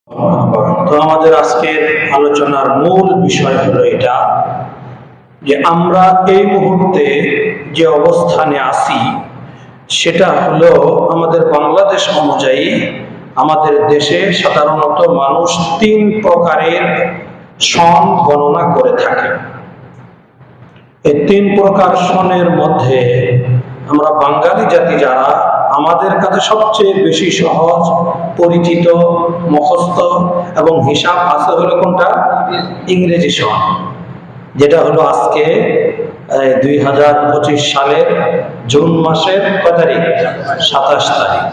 তো আমাদের আজকের আলোচনার মূল বিষয় হলো এটা যে আমরা এই মুহূর্তে যে অবস্থানে আছি সেটা হলো আমাদের বাংলাদেশ অনুযায়ী আমাদের দেশে সাধারণত মানুষ 3 প্রকারের সন গণনা করে থাকে। এই 3 প্রকার সনের মধ্যে আমরা বাঙালি জাতি যারা, আমাদের কাছে সবচেয়ে বেশি সহজ, পরিচিত, মুখস্থ এবং হিসাব আছে হলো কোনটা? ইংরেজি সন, যেটা হলো আজকে 2025 সালের জুন মাসের কয় তারিখ? 27 তারিখ।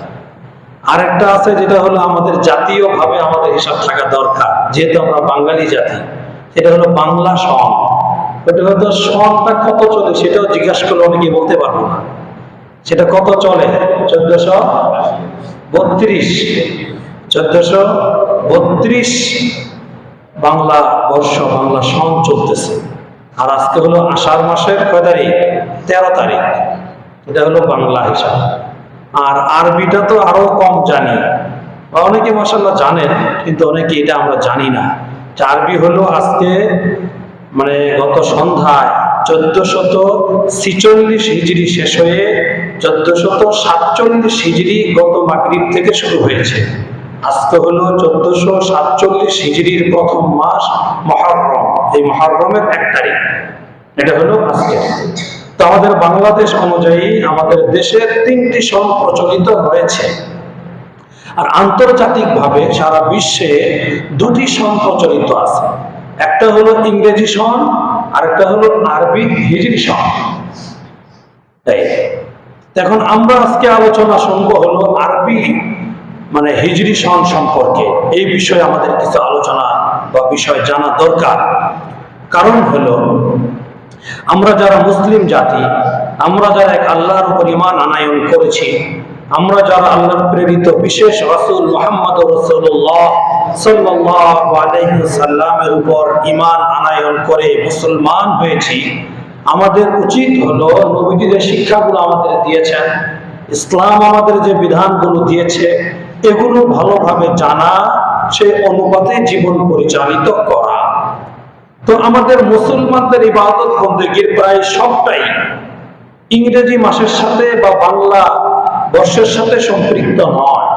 আরেকটা আছে যেটা হলো আমাদের জাতীয়ভাবে আমাদের হিসাব থাকা দরকার, যেহেতু আমরা বাঙালি জাতি, সেটা হলো বাংলা সন। ওটা হয়তো সনটা কত চলে সেটাও জিজ্ঞাসা করলে অনেকে বলতে পারবো না। সেটা কত চলে? 1432 বাংলা বর্ষ, বাংলা সন চলতেছে। আর আজকে হলো আষাঢ় মাসের কয় তারিখ? 13 তারিখ। এটা হলো বাংলা হিসাব। আর আরবিটা তো আরো কম জানি, বা অনেকে মাশাআল্লাহ জানেন, কিন্তু অনেকে এটা আমরা জানি না। আরবি হলো আজকে মানে গত সন্ধ্যায় 1446 হিজরি শেষ হয়ে 1447 হিজরি গত মাগরিব থেকে শুরু হয়েছে। আজকে হলো 1447 হিজরির প্রথম মাস মুহররম। এই মুহররমের 1 তারিখ, এটা হলো আজকে। তো আমাদের বাংলাদেশ অনুযায়ী আমাদের দেশের 3টি সন প্রচলিত রয়েছে, আর আন্তর্জাতিকভাবে সারা বিশ্বে 2টি সন প্রচলিত আছে। একটা হলো ইংরেজি সন, আর একটা হলো আরবি হিজরি সন। তাই এখন আমরা আজকে আলোচনা শুনবো হলো আরবি মানে হিজরি সন সম্পর্কে। এই বিষয়ে আমাদের কিছু আলোচনা বা বিষয় জানা দরকার। কারণ হলো আমরা যারা মুসলিম জাতি, আমরা যারা এক আল্লাহর উপর ঈমান আনয়ন করেছি, আমরা যারা আল্লাহর প্রেরিত বিশেষ রাসূল মুহাম্মদ রাসূলুল্লাহ সাল্লাল্লাহু আলাইহি ওয়াসাল্লামের উপর ঈমান আনয়ন করে মুসলমান হয়েছি, আমাদের উচিত হলো নবীজি যে শিক্ষাগুলো আমাদের দিয়েছেন, ইসলাম আমাদের যে বিধানগুলো দিয়েছে, এগুলো ভালোভাবে জানা, সেই অনুপাতে জীবন পরিচালিত করা। তো আমাদের মুসলমানদের ইবাদত বন্দেগীর প্রায় সবটাই ইংরেজি মাসের সাথে বা বাংলা বর্ষের সাথে সম্পৃক্ত নয়,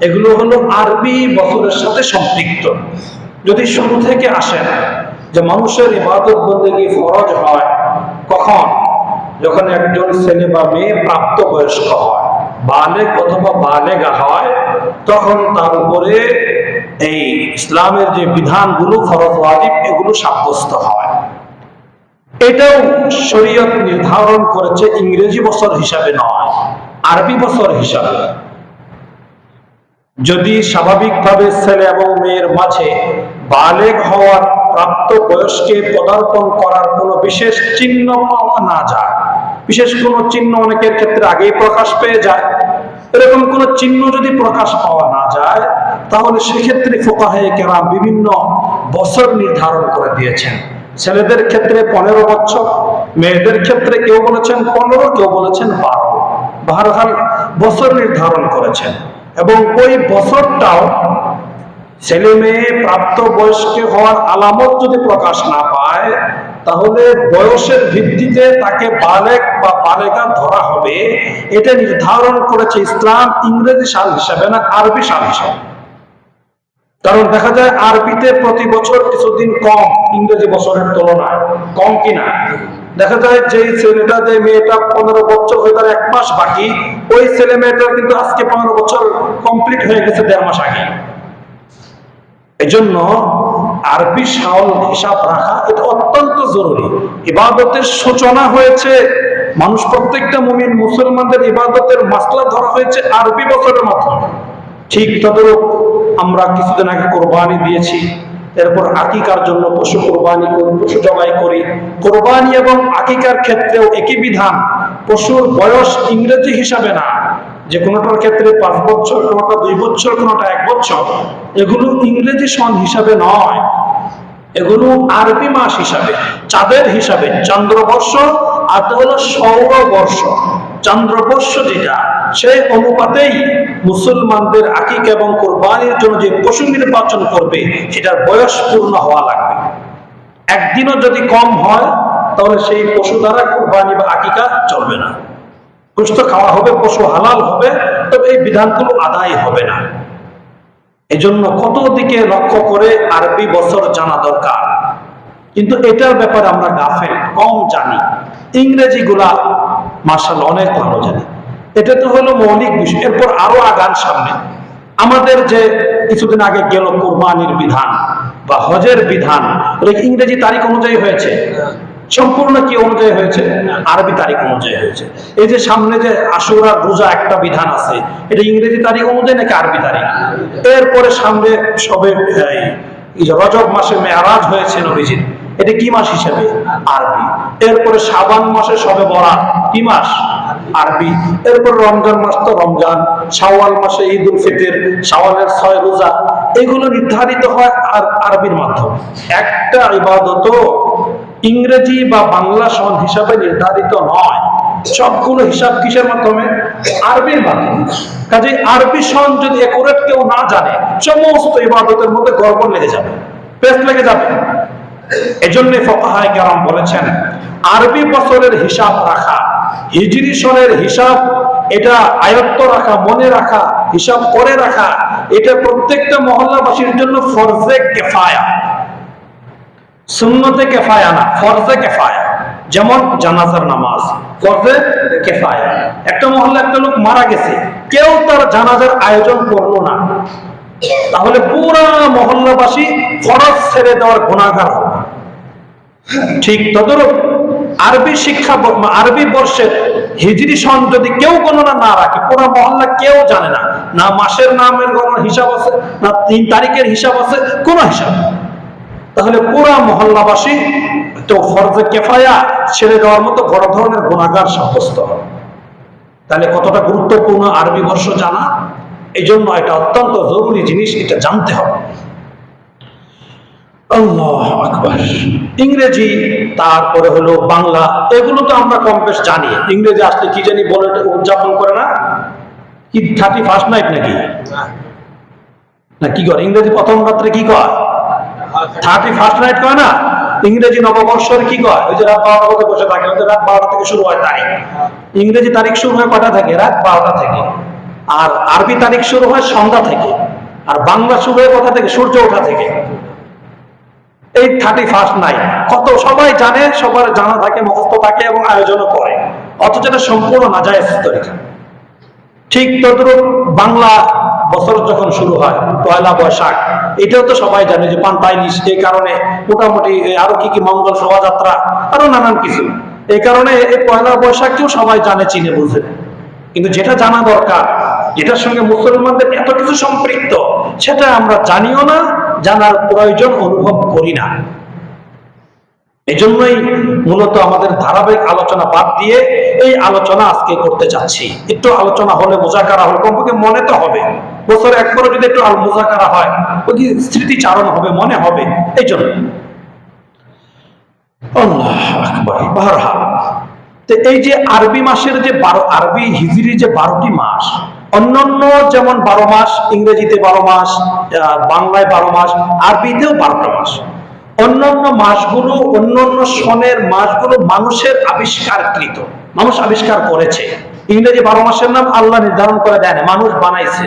এগুলো হলো আরবি বছরের সাথে সম্পৃক্ত। যদি শুরু থেকে আসেন যে মানুষের ইবাদত বন্দেগী ফরজ হয় কখন? যখন একজন ছেলে বা মেয়ে প্রাপ্তবয়স্ক হয়, বালেগ অথবা বালেগা হয়, তখন তার উপরে এই ইসলামের যে বিধানগুলো ফরজ ওয়াজিব এগুলো সাব্যস্ত হয়। এটাও শরীয়ত নির্ধারণ করেছে ইংরেজি বছর হিসাবে নয়, আরবি বছর হিসাবে। যদি স্বাভাবিকভাবে ছেলে এবং মেয়ের মাঝে বালেগ হওয়ার, প্রাপ্ত বয়সকে পদার্পণ করার কোনো বিশেষ চিহ্ন পাওয়া না যায়, বিশেষ কোনো চিহ্ন অনেকের ক্ষেত্রে আগেই প্রকাশ পেয়ে যায়, এরকম কোনো চিহ্ন যদি প্রকাশ পাওয়া না যায়, তাহলে সেক্ষেত্রে ফুকাহায়ে কেরাম বিভিন্ন বছর নির্ধারণ করে দিয়েছেন। ছেলেদের ক্ষেত্রে 15 বছর, মেয়েদের ক্ষেত্রে কেউ বলেছেন 15, কেউ বলেছেন 12। বাহরহাল বছর নির্ধারণ করেছেন, এবং ওই বছরটাও ছেলে মেয়ে প্রাপ্ত বয়স্ক হওয়ার আলামত যদি প্রকাশ না পায়, তাহলে বয়সের ভিত্তিতে তাকে বালেগ বা বালেগা ধরা হবে। এটা নির্ধারণ করেছে ইসলাম ইংরেজি সাল হিসাবে না, আরবি সাল হিসাবে। কারণ দেখা যায় আরবিতে প্রতি বছর কিছুদিন কম ইংরেজি বছরের তুলনায়, কম কিনা? দেখা যায় যে ছেলেটা, যে মেয়েটা 15 বছর হয়ে তার 1 মাস বাকি, ওই ছেলে মেয়েটার কিন্তু আজকে 15 বছর কমপ্লিট হয়ে গেছে 1.5 মাস আগে। এজন্য আরবি সাল হিসাব রাখা এটা অত্যন্ত জরুরি। ইবাদতের সূচনা হয়েছে, মানুষ প্রত্যেকটা মুমিন মুসলমানদের ইবাদতের মাসলা ধরা হয়েছে আরবি বছরের মাধ্যমে। ঠিক তদ্রূপ আমরা কিছুদিন আগে কোরবানি দিয়েছি, এরপর আকিকার জন্য পশু কোরবানি করি, পশু জবাই করি। কোরবানি এবং আকিকার ক্ষেত্রেও একই বিধান। পশুর বয়স ইংরেজি হিসাবে না, যে কোনোটার ক্ষেত্রে 5 বছর, কোনোটা 2 বছর, কোনোটা 1 বছর, এগুলো ইংরেজি সন হিসাবে নয়, এগুলো আরবি মাস হিসাবে, চাঁদের হিসাবে, চন্দ্রবর্ষ, আর হলো সৌরবর্ষ। চন্দ্রবর্ষ যেটা, সেই অনুপাতেই মুসলমানদের আকিকা এবং কোরবানির জন্য যে পশু নির্বাচন করবে সেটার বয়স পূর্ণ হওয়া লাগবে। একদিনও যদি কম হয় তাহলে সেই পশু দ্বারা কোরবানি বা আকিকা চলবে না। গোশত খাওয়া হবে, পশু হালাল হবে, তবে এই বিধানগুলো আদায় হবে না। এজন্য কত দিকে লক্ষ্য করে আরবি বছর জানা দরকার, কিন্তু এটার ব্যাপারে আমরা গাফেল, কম জানি। ইংরেজি গুলা মাশাআল্লাহ অনেক ভালো জানি। এটা তো হলো মৌলিক বিষয়। এরপর আরো আগান সামনে আমাদের যে কিছুদিন আগে গেল কোরবানির বিধান বা হজের বিধান, ইংরেজি তারিখ অনুযায়ী হয়েছে? সম্পূর্ণ কি অনুযায়ী হয়েছে? আরবি তারিখ অনুযায়ী হয়েছে। এই যে সামনে যে আশুরার রোজা একটা বিধান আছে, এটা ইংরেজি তারিখ অনুযায়ী নাকি আরবি তারিখ? এরপরে সামনে সবে রজব মাসে মেরাজ হয়েছে নবীজির, এটা কি মাস হিসেবে? আরবি। এরপরে শাবান মাসে সবে বরাত, কি মাস? আরবি। এরপর রমজান মাস তো রমজান, শাওয়াল মাসে ঈদ উল ফিতর, শাওয়ালের 6 রোজা, এগুলো নির্ধারিত হয় আরবির মাধ্যমে। একটা ইবাদত ইংরেজি বা বাংলা সন হিসাবে নির্ধারিত নয়, সবগুলো হিসাব কিসের মাধ্যমে? আরবির মাধ্যমে। কাজে আরবি সন যদি একুরেট কেউ না জানে, সমস্ত ইবাদতের মধ্যে গড়বড় লেগে যাবে, পেস্ট লেগে যাবে। এজন্য ফুকাহায়ে কেরাম বলেছেন আরবি বছরের হিসাব রাখা, হিজরি সনের হিসাব, এটা আয়ত্ত রাখা, মনে রাখা, হিসাব করে রাখা, এটা প্রত্যেকটা মহল্লাবাসীর জন্য ফরজে কিফায়া, সুন্নতে কিফায়া না, ফরজে কিফায়া। যেমন জানাজার নামাজ ফরজে কিফায়া। একটা মহল্লা একটা লোক মারা গেছে, কেউ তার জানাজার আয়োজন করলো না, তাহলে পুরা মহল্লাবাসী ফরজ ছেড়ে দেওয়ার গুনাহগার হবে। ঠিক তদ্রূপ আরবি শিক্ষা, আরবি বর্ষের হিজরি সন যদি কেউ গণনা না রাখে, পুরো মহল্লা কেউ জানে না, না মাসের নামের গণনা হিসাব আছে, না 3 তারিখের হিসাব আছে, কোনো হিসাব, তাহলে পুরা মহল্লাবাসী তো ফরজে কিফায়া ছেড়ে দেওয়ার মতো বড় ধরনের গুনাহগার সাব্যস্ত হবে। তাহলে কতটা গুরুত্বপূর্ণ আরবি বর্ষ জানা, এই জন্য এটা অত্যন্ত জরুরি জিনিস, এটা জানতে হবে। আল্লাহু আকবার। ইংরেজি, তারপরে হলো বাংলা, এগুলো তো আমরা কম বেশ জানি। ইংরেজি আসলে কি জানি বলে উদযাপন করে না, কি 31st নাইট নাকি না কি করে? ইংরেজি প্রথম রাত্রে কি কয়? 31st নাইট কয় না? ইংরেজি নববর্ষের কি কয়? ওই যে রাত 12টা পর্যন্ত বসে থাকে, ওই যে রাত 12টা থেকে শুরু হয় তারিখ। ইংরেজি তারিখ শুরু হয় কয়টা থেকে? রাত 12টা থেকে। আর আরবি তারিখ শুরু হয় সন্ধ্যা থেকে। আর বাংলা শুরু হয় কোথা থেকে? সূর্য ওঠা থেকে। এই 31st নাইট কত সবাই জানে, সবার জানা থাকে, মুখস্থ থাকে এবং আয়োজনও করে, অথচ এটা সম্পূর্ণ নাজায়েজ তরিকা। ঠিক তদ্রূপ বাংলা বছর যখন শুরু হয় পয়লা বৈশাখ, এটাও তো সবাই জানে যে পান্তা ইলিশ, এই কারণে মোটামুটি আরো কি কি মঙ্গল শোভাযাত্রা, আরো নানান কিছু, এই কারণে এই পয়লা বৈশাখকেও সবাই জানে, চিনে বুঝে। কিন্তু যেটা জানা দরকার, যেটার সঙ্গে মুসলমানদের এত কিছু সম্পৃক্ত, সেটা আমরা জানিও না, জানার প্রয়োজন অনুভব করি না। এজন্যই মূলত আমাদের ধারাবাহিক আলোচনা বাদ দিয়ে এই আলোচনা আজকে করতে যাচ্ছি। একটু আলোচনা হলে, মুজাকারা হলে, কমপক্ষে মনে তো হবে, বছরে একবারও যদি একটু মুজাকারা হয়, ওই স্মৃতিচারণ হবে, মনে হবে। এই জন্য আল্লাহু আকবার। বারহাল, তো এই যে আরবি মাসের যে 12, আরবি হিজরি যে 12টি মাস, অন্যান্য যেমন 12 মাস, ইংরেজিতে 12 মাস, বাংলায় 12 মাস, আরবিতেও 12টা মাস। অন্যান্য মাসগুলো, অন্যান্য সনের মাসগুলো মানুষের আবিষ্কারকৃত, মানুষ আবিষ্কার করেছে। ইংরেজি 12 মাসের নাম আল্লাহ নির্ধারণ করে দেয় না, মানুষ বানাইছে।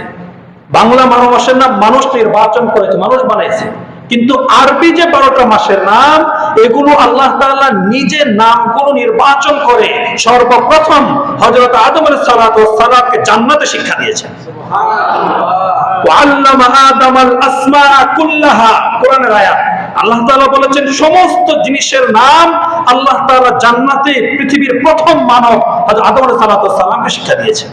বাংলা 12 মাসের নাম মানুষ নির্বাচন করেছে, মানুষ বানাইছে। কিন্তু আরবি যে 12টা মাসের নাম, এগুলো আল্লাহ তাআলা নিজে নামগুলো নির্বাচন করে সর্বপ্রথম হযরত আদম আলাইহিস সালাতু ওয়াস সালামকে জান্নাতে শিক্ষা দিয়েছেন। সুবহানাল্লাহ। ওয়া আল্লামা আদামাল আসমা কুল্লাহা, কোরআনের আয়াত। আল্লাহ তাআলা বলেছেন সমস্ত জিনিসের নাম আল্লাহ তাআলা জান্নাতে পৃথিবীর প্রথম মানব হযরত আদম আলাইহিস সালাতু ওয়াস সালামকে শিক্ষা দিয়েছেন।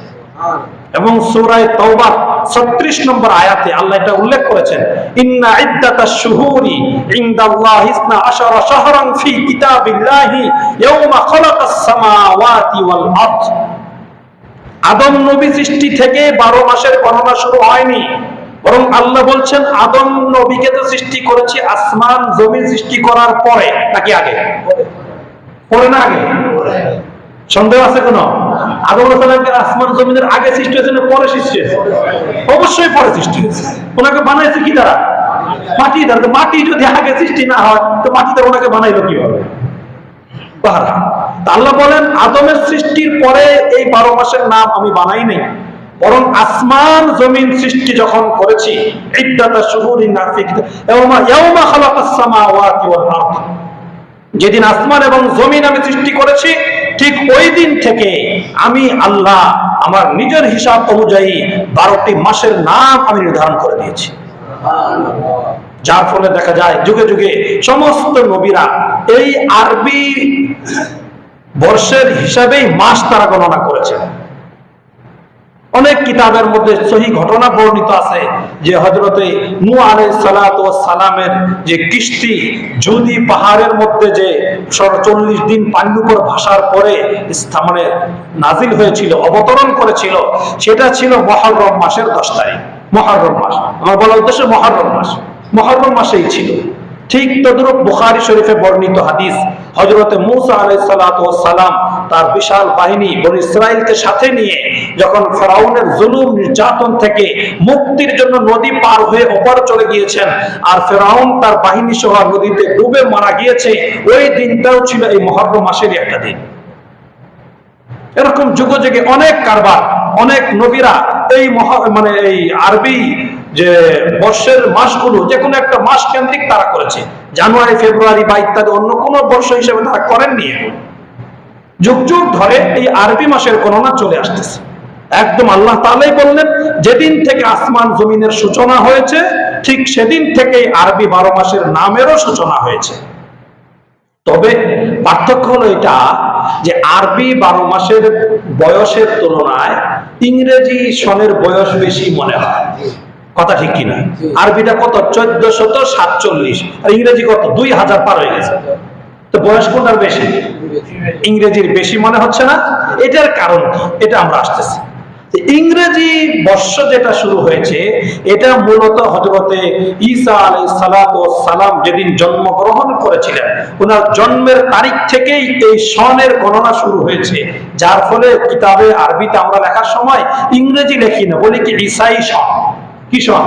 এবং সূরা তাওবা 36 নম্বর আয়াতে আল্লাহ এটা উল্লেখ করেছেন, ইন্না ইদ্দাতাশ শুহুরি ইনদাল্লাহি 12 শাহরান ফি কিতাবিল্লাহি ইয়াওমা খালাকাস সামাওয়াতি ওয়াল আরদ। আদম নবী সৃষ্টি থেকে 12 মাসের গণনা শুরু হয়নি, বরং আল্লাহ বলছেন আদম নবীকে তো সৃষ্টি করেছি আসমান জমিন সৃষ্টি করার পরে, নাকি আগে? পরে না আগে? সন্দেহ আছে কোনো? আদম আলাইহিস সালামকে আসমান জমিনের আগে সৃষ্টি হয়েছে না পরে সৃষ্টি হয়েছে? অবশ্যই পরে সৃষ্টি হয়েছে। ওনাকে বানাইছে কি দ্বারা? মাটি দ্বারা। তো মাটি যদি আগে সৃষ্টি না হয় তো মাটি দ্বারা ওনাকে বানাইলো কিভাবে? আল্লাহ বলেন আদমের সৃষ্টির পরে এই 12 মাসের নাম আমি বানাই নাই, বরং আসমান জমিন সৃষ্টি যখন করেছি, ইদ্দাতা শুহুরিন ফি ইয়াওমা খালাকাস সামাওয়াতি ওয়াল আরদ, যেদিন আসমান এবং জমিন আমি সৃষ্টি করেছি ঠিক ওই দিন থেকে আমি আল্লাহ আমার নিজের হিসাব অনুযায়ী 12টি মাসের নাম আমি নির্ধারণ করে দিয়েছি। যার ফলে দেখা যায় যুগে যুগে সমস্ত নবীরা এই আরবি বর্ষের হিসাবেই মাস তারা গণনা করেছেন। অনেক কিতাবের মধ্যে সহি ঘটনা বর্ণিত আছে যে হযরতে নূহ আলাইহিস সালাতু ওয়াস সালামের যে কিস্তি জুদি পাহাড়ের মধ্যে যে 40 দিন পানির উপর ভাসার পরে মানে নাজিল হয়েছিল, অবতরণ করেছিল, সেটা ছিল মুহররম মাসের 10 তারিখ। মুহররম মাস, আমার বলার উদ্দেশ্য মুহররম মাসেই ছিল। ঠিক তদ্রূপ বুখারী শরীফে বর্ণিত হাদিস, হযরতে মূসা আলাইহিস সালাতু ওয়াস সালাম তার বিশাল বাহিনী বনী ইসরাইলকে সাথে নিয়ে যখন ফেরাউনের জুলুম নির্যাতন থেকে মুক্তির জন্য নদী পার হয়ে ওপার চলে গিয়েছেন, আর ফেরাউন তার বাহিনী সহ নদীতে ডুবে মারা গিয়েছে, ওই দিনটাও ছিল এই মুহররম মাসেরই একটা দিন। এরকম যুগ যুগে অনেক কারবার, অনেক নবীরা এই মানে এই আরবি যে বর্ষের মাসগুলো যে কোনো একটা মাস কেন্দ্রিক তারা করেছে। জানুয়ারি, ফেব্রুয়ারি বা ইত্যাদি অন্য কোন বর্ষ হিসেবে তারা করেননি। যুগ যুগ ধরে এই আরবি মাসের গণনা চলে আসতেছে। একদম আল্লাহ তাআলাই বললেন যেদিন থেকে আসমান জমিনের সূচনা হয়েছে ঠিক সেদিন থেকে আরবি 12 মাসের নামেরও সূচনা হয়েছে। তবে পার্থক্য হলো এটা যে আরবি 12 মাসের বয়সের তুলনায় ইংরেজি সনের বয়স বেশি মনে হয়। কথা ঠিক কিনা? আরবিটা কত? 1447, আর ইংরেজি কত? 2000 পার হয়ে গেছে। তো বয়স কোনটার বেশি? ইংরেজির বেশি মনে হচ্ছে না? এটার কারণ কি? এটা আমরা আসতেছি। ইংরেজি বর্ষ যেটা শুরু হয়েছে এটা মূলত হযরতে ঈসা আলাইহিস সালাতু ওয়াস সালাম যেদিন জন্মগ্রহণ করেছিলেন ওনার জন্মের তারিখ থেকেই এই সনের গণনা শুরু হয়েছে। যার ফলে কিতাবে আরবিতে আমরা লেখার সময় ইংরেজি লিখি না, বলি কি ঈসাই সন। কি সন?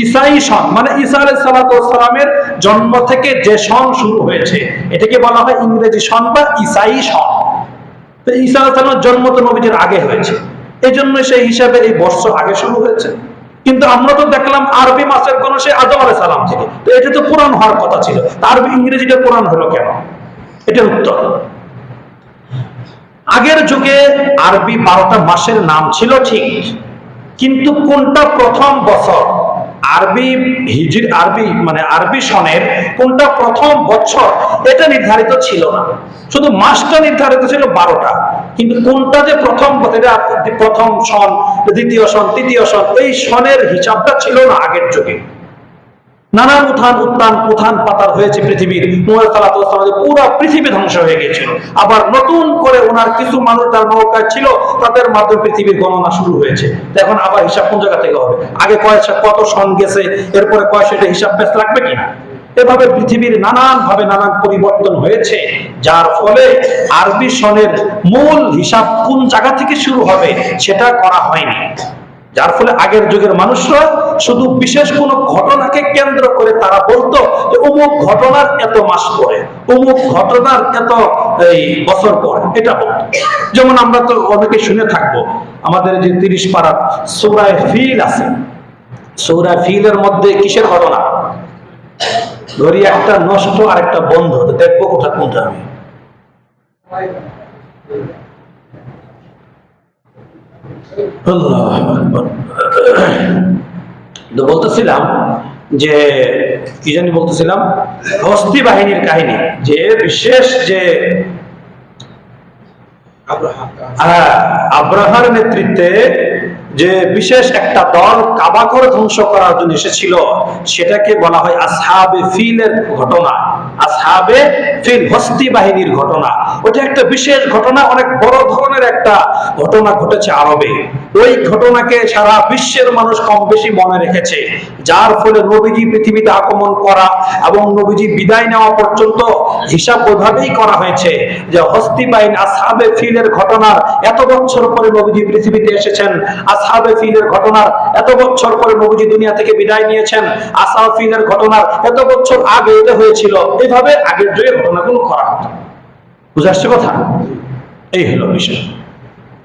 ঈসাই সন, মানে ঈসা আলাইহিস সালাতু ওয়াস সালামের জন্ম থেকে যে সন শুরু হয়েছে এটাকে বলা হয় ইংরেজি সন বা ঈসাই সন। তো ঈসা আলাইহিস সালামের জন্ম তো নবীজির আগে হয়েছে, এই জন্য সেই হিসাবে এই বর্ষ আগে শুরু হয়েছে। কিন্তু আমরা তো দেখলাম আরবি মাসের কোন সে আদম আলাইহিস সালাম থেকে, তো এটা তো পুরান হওয়ার কথা ছিল, আরবি ইংরেজিটা পুরান হলো কেন? এটার উত্তর, আগের যুগে আরবি 12টা মাসের নাম ছিল ঠিক, কিন্তু কোনটা প্রথম বছর আরবি আরবি সনের কোনটা প্রথম বছর এটা নির্ধারিত ছিল না। শুধু মাসটা নির্ধারিত ছিল 12টা, কিন্তু কোনটা যে প্রথম প্রথম সন, দ্বিতীয় সন, তৃতীয় সন, এই সনের হিসাবটা ছিল না আগের যুগে। নানান উত্থান পাতার হয়েছে পৃথিবীর। নূহ আলাইহিস সালাম পুরো পৃথিবী ধ্বংস হয়ে গিয়েছিল, আবার নতুন করে ওনার কিছু মানুষ তার নৌকায় ছিল, তাদের মাধ্যমে পৃথিবীর গণনা শুরু হয়েছে। এখন আবার হিসাব কোন জায়গা থেকে হবে? আগে কত সন গেছে, এরপরে সেটা হিসাব বেশ লাগবে কিনা? এভাবে পৃথিবীর নানান পরিবর্তন হয়েছে, যার ফলে আরবি সনের মূল হিসাব কোন জায়গা থেকে শুরু হবে সেটা করা হয়নি। যার ফলে আগের যুগের মানুষরা শুধু বিশেষ কোন ঘটনাকে কেন্দ্র করে তারা বলতো যে অমুক ঘটনার এত মাস পরে, অমুক ঘটনার এত বছর পরে, এটা বলতো। যেমন আমরা তো অনেকে শুনে থাকবো আমাদের যে 30 পারার সূরা ফিল আছে, সূরা ফিলের মধ্যে কিসের ঘটনা? ধরি একটা নষ্ট আর একটা বন্ধ, দেখবো কোনটা আমি। বলতেছিলাম যে কি জানি বলতেছিলাম, হস্তি বাহিনীর কাহিনী, যে বিশেষ যে আব্রাহার নেতৃত্বে যে বিশেষ একটা দল কাবা ঘর ধ্বংস করার জন্য এসেছিল, সেটাকে বলা হয় আসহাবে ফিলের ঘটনা। আসহাবে ফিল, হস্তি বাহিনীর ঘটনা। ওটা একটা বিশেষ ঘটনা, অনেক বড় ধরনের একটা ঘটনা ঘটেছে আরবে। ওই ঘটনাকে সারা বিশ্বের মানুষ কম বেশি মনে রেখেছে, যার ফলে নবীজি পৃথিবীতে আগমন করা এবং নবীজি বিদায় নেওয়া পর্যন্ত হিসাব ওইভাবেই করা হয়েছে যে হস্তি বাহিনী আসহাবে ফিলের ঘটনার এত বছর পরে নবীজি পৃথিবীতে এসেছেন, আসহাবে ফিলের ঘটনার এত বছর পরে নবীজি দুনিয়া থেকে বিদায় নিয়েছেন, আসহাবে ফিলের ঘটনার এত বছর আগে এটা হয়েছিল, এইভাবে আগের যুগে ঘটনাগুলো করা হতো। বুঝে আসছে কথা? এই হলো বিষয়।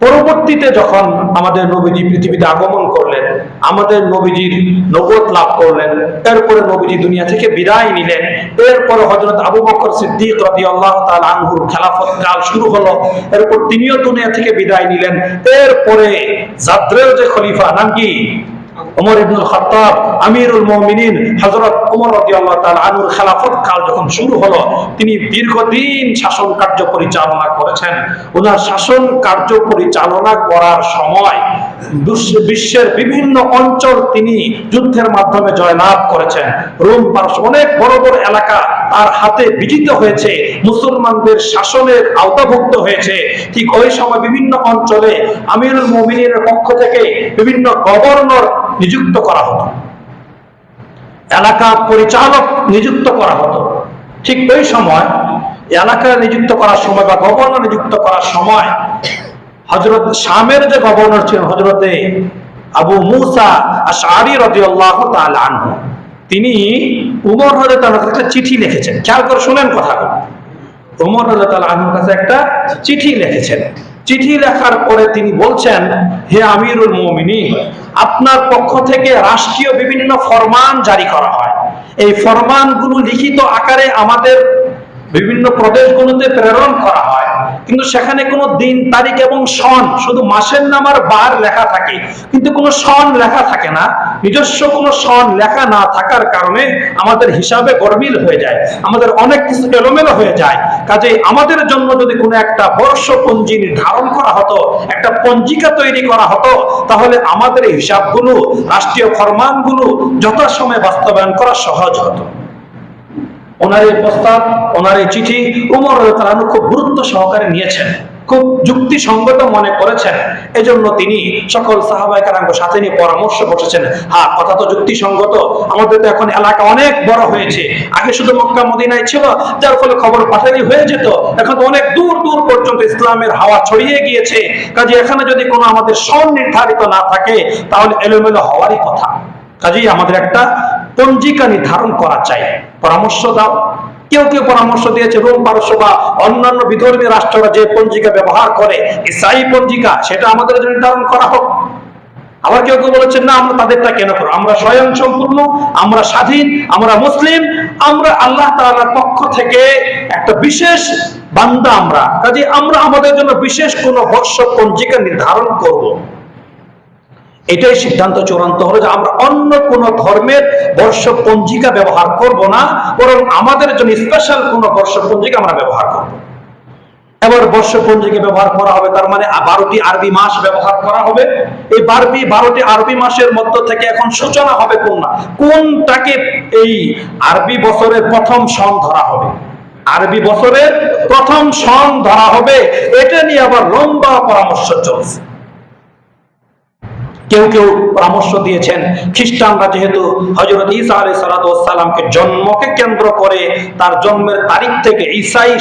পরবর্তীতে যখন আমাদের নবীজি পৃথিবীতে আগমন করলেন, আমাদের নবীজির নবুয়ত লাভ করলেন, এরপরে নবীজি দুনিয়া থেকে বিদায় নিলেন, এরপরে হযরত আবু বকর সিদ্দিক রাদিয়াল্লাহু তাআলা আনহুর খেলাফত কাল শুরু হলো, এরপর তিনিও দুনিয়া থেকে বিদায় নিলেন। এরপরে জাদ্রের যে খলিফা, নাম কি? ওমর ইবনুল খাত্তাব আমিরুল মুমিনিন হযরত ওমর রাদিয়াল্লাহু তাআলা আনহুর খেলাফত কাল যখন শুরু হলো, তিনি দীর্ঘদিন শাসন কার্য পরিচালনা করেছেন। ওনার শাসন কার্য পরিচালনা করার সময় বিশ্বের বিভিন্ন অঞ্চল তিনি যুদ্ধের মাধ্যমে জয়লাভ করেছেন। রোম পারস্য অনেক বড় বড় এলাকা তার হাতে বিজিত হয়েছে, মুসলমানদের শাসনের আওতাভুক্ত হয়েছে। ঠিক ওই সময় বিভিন্ন অঞ্চলে আমিরুল মুমিনিনের পক্ষ থেকে বিভিন্ন গভর্নর নিযুক্ত করা হতো, এলাকা পরিচালক নিযুক্ত করা হতো। ঠিক ওই সময় এলাকা নিযুক্ত করার সময় বা গভর্নর নিযুক্ত করার সময় হযরত শামের যে গভর্নর ছিলেন হযরতে আবু মুসা আশআরী রাদিয়াল্লাহু তাআলা আনহু, তিনি উমর রাদিয়াল্লাহু তাআলার কাছে একটা চিঠি লিখেছেন। খেয়াল করে শুনেন কথাগুলো। উমর রাদিয়াল্লাহু তাআলা আনহুর কাছে একটা চিঠি লিখেছেন। চিঠি লেখার পরে তিনি বলছেন, হে আমিরুল মুমিনিন, আপনার পক্ষ থেকে রাষ্ট্রীয় বিভিন্ন ফরমান জারি করা হয়। এই ফরমানগুলো লিখিত আকারে আমাদের বিভিন্ন প্রদেশগুলোতে প্রেরণ করা হয়, কিন্তু সেখানে কোনো দিন তারিখ এবং সন, শুধু মাসের নাম আর বার লেখা থাকে, কিন্তু কোনো সন লেখা থাকে না। নিজস্ব কোনো সন লেখা না থাকার কারণে আমাদের হিসাবে গরমিল হয়ে যায়, আমাদের অনেক কিছু এলোমেলো হয়ে যায়। কাজে আমাদের জন্য যদি কোনো একটা বর্ষপঞ্জি নির্ধারণ করা হতো, একটা পঞ্জিকা তৈরি করা হতো, তাহলে আমাদের এই হিসাবগুলো, রাষ্ট্রীয় ফরমানগুলো যথাসময়ে বাস্তবায়ন করা সহজ হতো। ওনার এই প্রস্তাব, ওনার এই চিঠি উমর রাদিয়াল্লাহু আনহু খুব গুরুত্ব সহকারে নিয়েছেন, খুব যুক্তিসঙ্গত মনে করেছেন। এজন্য তিনি সকল সাহাবায়ে কেরামকে সাথে নিয়ে পরামর্শ বসেছেন। হ্যাঁ, কথা তো যুক্তিসঙ্গত, আমাদের তো এখন এলাকা অনেক বড় হয়েছে। আগে শুধু মক্কা মদিনায় ছিল, যার ফলে খবর পাঠালেই হয়ে যেত। এখন তো অনেক দূর দূর পর্যন্ত ইসলামের হাওয়া ছড়িয়ে গিয়েছে। কাজে এখানে যদি কোনো আমাদের সন নির্ধারিত না থাকে, তাহলে এলোমেলো হওয়ারই কথা। কাজেই আমাদের একটা পঞ্জিকা নির্ধারণ করা চাই, পরামর্শ দাও। কেউ কেউ পরামর্শ দিয়েছে রোম পারস্য বা অন্যান্য বিধর্মী রাষ্ট্ররা যে পঞ্জিকা ব্যবহার করে, ইসরাঈলী পঞ্জিকা, সেটা আমাদের জন্য নির্ধারণ করা হোক। আবার কেউ কেউ বলেছেন না, আমরা তাদেরটা কেন করব, আমরা স্বয়ং সম্পূর্ণ, আমরা স্বাধীন, আমরা মুসলিম, আমরা আল্লাহ তাআলার পক্ষ থেকে একটা বিশেষ বান্দা, আমরা কাজে আমরা আমাদের জন্য বিশেষ কোন বর্ষ পঞ্জিকা নির্ধারণ করব। এটাই সিদ্ধান্ত চূড়ান্ত হলো যে আমরা অন্য কোন ধর্মের বর্ষ পঞ্জিকা ব্যবহার করব না, বরং আমাদের জন্য স্পেশাল কোন বর্ষ পঞ্জিকা আমরা ব্যবহার করব। এবার বর্ষ পঞ্জিকা ব্যবহার করা হবে, তার মানে 12টি আরবি মাস ব্যবহার করা হবে। এই 12টি আরবি মাসের মধ্য থেকে এখন সূচনা হবে কোনটাকে এই আরবি বছরের প্রথম সন ধরা হবে, আরবি বছরের প্রথম সন ধরা হবে। এটা নিয়ে আবার লম্বা পরামর্শ চলছে। কেউ কেউ পরামর্শ দিয়েছেন খ্রিস্টানরা যেহেতু হযরত ঈসা আলাইহিস সালাতু ওয়াস সালামকে জন্মকে কেন্দ্র করে তার জন্মের তারিখ থেকে ঈসাই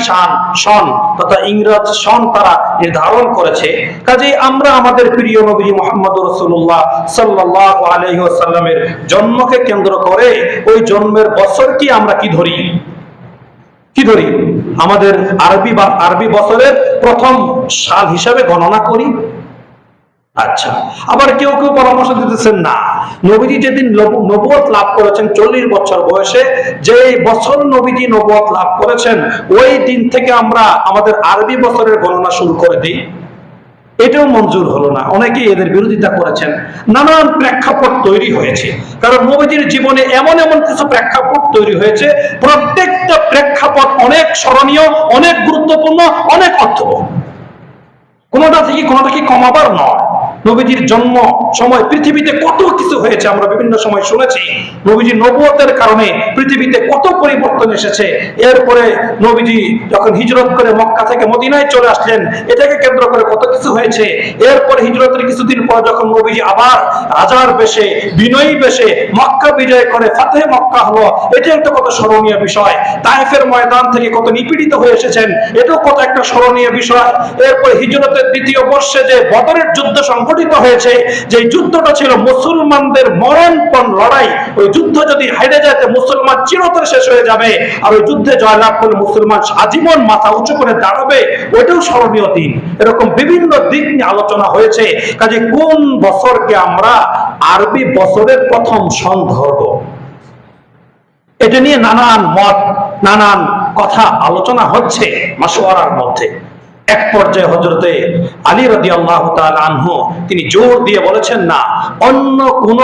সন তথা ইংরেজি সন তারা নির্ধারণ করেছে, কাজেই আমরা আমাদের প্রিয় নবী মুহাম্মদুর রাসূলুল্লাহ সাল্লাল্লাহু আলাইহি ওয়াসাল্লামের জন্মকে কেন্দ্র করে ওই জন্মের বছরটি আমরা কি ধরি, আমাদের আরবি বছরের প্রথম সাল হিসাবে গণনা করি। আচ্ছা, আবার কেউ কেউ পরামর্শ দিতেছেন না, নবীজি যেদিন নবুয়ত লাভ করেছেন 40 বছর বয়সে, যে বছর নবীজি নবুয়ত লাভ করেছেন ওই দিন থেকে আমরা আমাদের আরবি বছরের গণনা শুরু করে দিই। এটাও মঞ্জুর হলো না, অনেকেই এদের বিরোধিতা করেছেন। নানান প্রেক্ষাপট তৈরি হয়েছে, কারণ নবীজির জীবনে এমন এমন কিছু প্রেক্ষাপট তৈরি হয়েছে, প্রত্যেকটা প্রেক্ষাপট অনেক স্মরণীয়, অনেক গুরুত্বপূর্ণ, অনেক অর্থবহ। কোনোটা থেকে কমাবার নয়। নবীজির জন্ম সময় পৃথিবীতে কত কিছু হয়েছে, আমরা বিভিন্ন সময় শুনেছি। নবীজির নবুয়তের কারণে পৃথিবীতে কত পরিবর্তন এসেছে। এরপরে নবীজি যখন হিজরত করে মক্কা থেকে মদিনায় চলে আসলেন, এটাকে কেন্দ্র করে কত কিছু হয়েছে। এরপরে হিজরতের কিছুদিন পর যখন নবীজি আবার রাজার বেশে, বিনয়ী বেশে মক্কা বিজয় করে ফাতেহ মক্কা হলো, এটা একটা কত স্মরণীয় বিষয়। তায়েফের ময়দান থেকে কত নিপীড়িত হয়ে এসেছেন, এটাও কত একটা স্মরণীয় বিষয়। এরপর হিজরতের দ্বিতীয় বর্ষে যে বদরের যুদ্ধ সংঘটিত হয়েছে, যে যুদ্ধটা ছিল মুসলমানদের মরণপণ লড়াই, ওই যুদ্ধ যদি হেরে যায় মুসলমান চিরতরে শেষ হয়ে যাবে, আর ওই যুদ্ধে জয়লাভ করলে মুসলমান আজীবন মাথা উঁচু করে দাঁড়াবে, ওইটাও স্মরণীয় দিন। এরকম বিভিন্ন দিক নিয়ে আলোচনা হয়েছে। কাজে কোন বছরকে আমরা আরবি বছরের প্রথম সন ধরব, এটা নিয়ে নানান মত, নানান কথা আলোচনা হচ্ছে মাশওয়ারার মধ্যে। এক পর্যায়ে হযরতে আলী রাদিয়াল্লাহু তাআলা আনহু তিনি জোর দিয়ে বলেছেন, না, অন্য কোন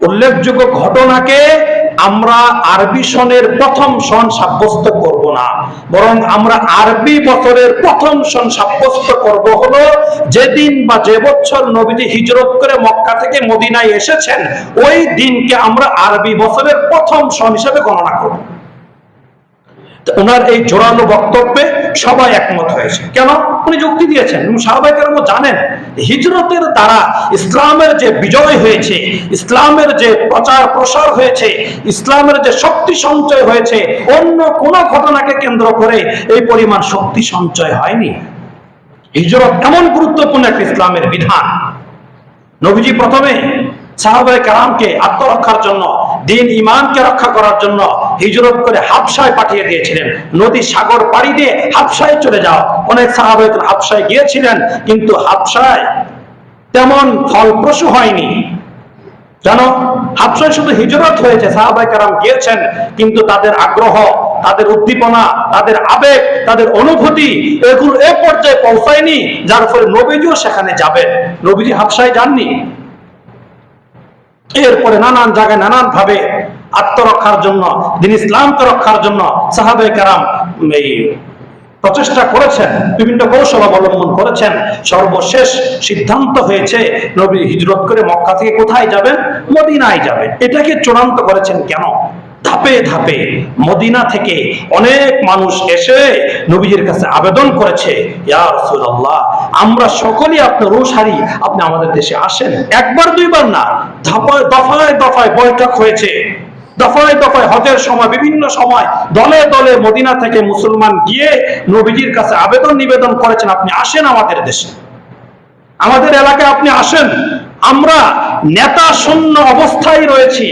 উল্লেখযোগ্য ঘটনাকে আমরা আরবি সনের প্রথম সন সাব্যস্ত করব না, বরং আমরা আরবি বছরের প্রথম সন সাব্যস্ত করব হলো যেদিন বা যে বছর নবীজি হিজরত করে মক্কা থেকে মদিনায় এসেছেন, ওই দিনকে আমরা আরবি বছরের প্রথম সন হিসেবে গণনা করব। ওনার এই জোরালো বক্তব্যে সবাই একমত হয়েছে। কেন? উনি যুক্তি দিয়েছেন, সাহাবায়ে কেরাম জানেন হিজরতের দ্বারা ইসলামের যে বিজয় হয়েছে, ইসলামের যে প্রচার প্রসার হয়েছে, ইসলামের যে শক্তি সঞ্চয় হয়েছে, অন্য কোন ঘটনাকে কেন্দ্র করে এই পরিমাণ শক্তি সঞ্চয় হয়নি। হিজরত এমন গুরুত্বপূর্ণ একটা ইসলামের বিধান। নবীজি প্রথমে সাহাবায়ে কেরামকে আত্মরক্ষার জন্য, দ্বীন ঈমানকে রক্ষা করার জন্য হিজরত করে হাবশায় পাঠিয়ে দিয়েছিলেন। নদী সাগর পাড়ি দিয়ে হাবশায় চলে যাও। অনেক সাহাবায়ে কেরাম হাবশায় গিয়েছিলেন, কিন্তু হাবশায় তেমন ফলপ্রসূ হয়নি। জানো, হাবশায় শুধু হিজরত হয়েছে, সাহাবায়ে কেরাম গিয়েছেন, কিন্তু তাদের আগ্রহ, তাদের উদ্দীপনা, তাদের আবেগ, তাদের অনুভূতি এগুলো এ পর্যায়ে পৌঁছায়নি, যার ফলে নবীজিও সেখানে যাবেন। নবীজি হাবশায় যাননি। এরপরে নানান জায়গায় নানান ভাবে আত্মরক্ষার জন্য, দ্বীন ইসলামকে রক্ষার জন্য সাহাবায়ে কেরাম এই প্রচেষ্টা করেছেন, বিভিন্ন কৌশল অবলম্বন করেছেন। সর্বশেষ সিদ্ধান্ত হয়েছে নবী হিজরত করে মক্কা থেকে কোথায় যাবেন? মদিনায় যাবেন। এটাকে চূড়ান্ত করেছেন কেন? ধাপে ধাপে মদিনা থেকে অনেক মানুষ এসে নবীজির কাছে আবেদন করেছে, ইয়া রাসূলুল্লাহ, আমরা সকলেই আপনার অনুসারী, আপনি আমাদের দেশে আসেন। একবার দুইবার না, দফায় দফায় বৈঠক হয়েছে। দফায় দফায় হজের সময়, বিভিন্ন সময় দলে দলে মদিনা থেকে মুসলমান গিয়ে নবীজির কাছে আবেদন নিবেদন করেছেন, আপনি আসেন আমাদের দেশে, আমাদের এলাকায় আপনি আসেন। আমরা নেতা শূন্য অবস্থায় রয়েছি,